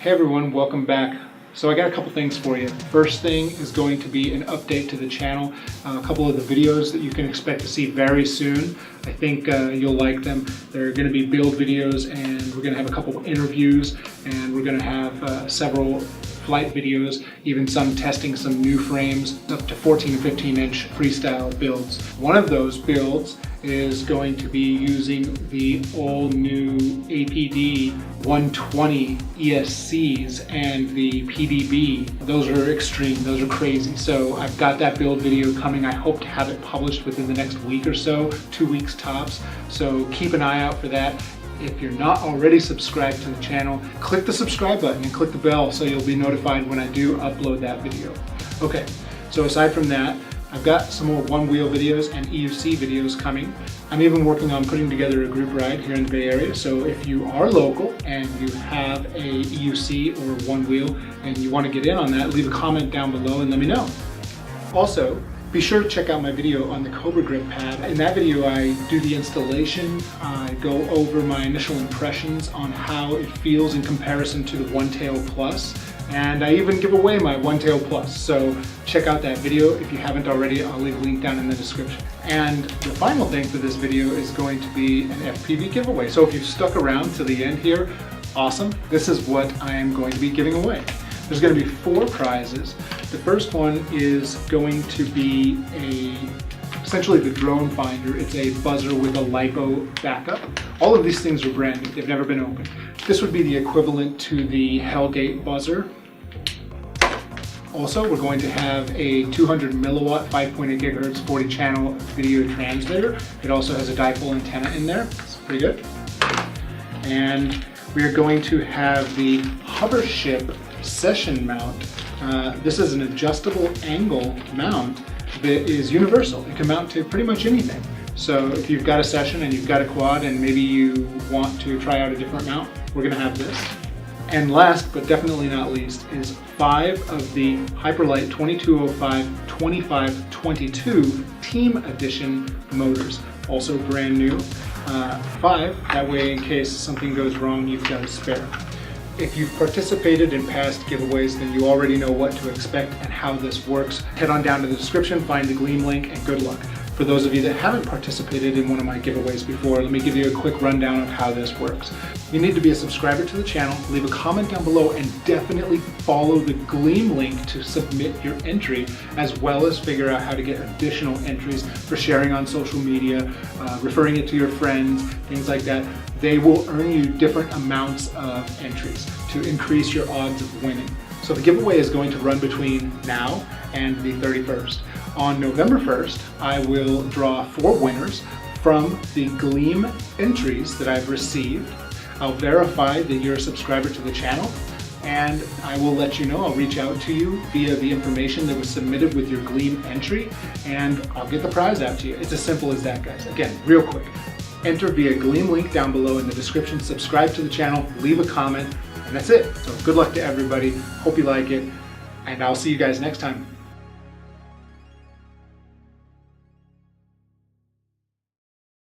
Hey everyone, welcome back. So I got a couple things for you. First thing is going to be an update to the channel. A couple of the videos that you can expect to see very soon. I think you'll like them. They're going to be build videos, and we're going to have a couple of interviews, and we're going to have several flight videos, even some testing some new frames, up to 14 and 15 inch freestyle builds. One of those builds is going to be using the all new APD 120 ESCs and the PDB. Those are extreme, those are crazy. So I've got that build video coming. I hope to have it published within the next week or so, 2 weeks tops. So keep an eye out for that. If you're not already subscribed to the channel, click the subscribe button and click the bell so you'll be notified when I do upload that video. Okay, so aside from that, I've got some more Onewheel videos and EUC videos coming. I'm even working on putting together a group ride here in the Bay Area, so if you are local and you have a EUC or Onewheel and you want to get in on that, leave a comment down below and let me know. Also, be sure to check out my video on the Cobra Grip pad. In that video I do the installation, I go over my initial impressions on how it feels in comparison to the One Tail Plus, and I even give away my One Tail Plus. So check out that video if you haven't already. I'll leave a link down in the description. And the final thing for this video is going to be an FPV giveaway. So if you've stuck around to the end here, awesome. This is what I am going to be giving away. There's going to be 4 prizes. The first one is going to be essentially the drone finder. It's a buzzer with a LiPo backup. All of these things are brand new. They've never been opened. This would be the equivalent to the Hellgate buzzer. Also, we're going to have a 200 milliwatt, 5.8 gigahertz, 40 channel video transmitter. It also has a dipole antenna in there. It's pretty good. And we are going to have the Hovership Session mount. This is an adjustable angle mount that is universal. It can mount to pretty much anything. So if you've got a Session and you've got a quad and maybe you want to try out a different mount, we're going to have this. And last but definitely not least is 5 of the Hyperlite 2205-2522 Team Edition motors. Also brand new. 5, that way in case something goes wrong you've got a spare. If you've participated in past giveaways, then you already know what to expect and how this works. Head on down to the description, find the Gleam link, and good luck. For those of you that haven't participated in one of my giveaways before, let me give you a quick rundown of how this works. You need to be a subscriber to the channel, leave a comment down below, and definitely follow the Gleam link to submit your entry, as well as figure out how to get additional entries for sharing on social media, referring it to your friends, things like that. They will earn you different amounts of entries to increase your odds of winning. So the giveaway is going to run between now and the 31st. On November 1st, I will draw 4 winners from the Gleam entries that I've received. I'll verify that you're a subscriber to the channel, and I will let you know. I'll reach out to you via the information that was submitted with your Gleam entry, and I'll get the prize out to you. It's as simple as that, guys. Again, real quick. Enter via Gleam link down below in the description, subscribe to the channel, leave a comment, and that's it. So good luck to everybody. Hope you like it, and I'll see you guys next time.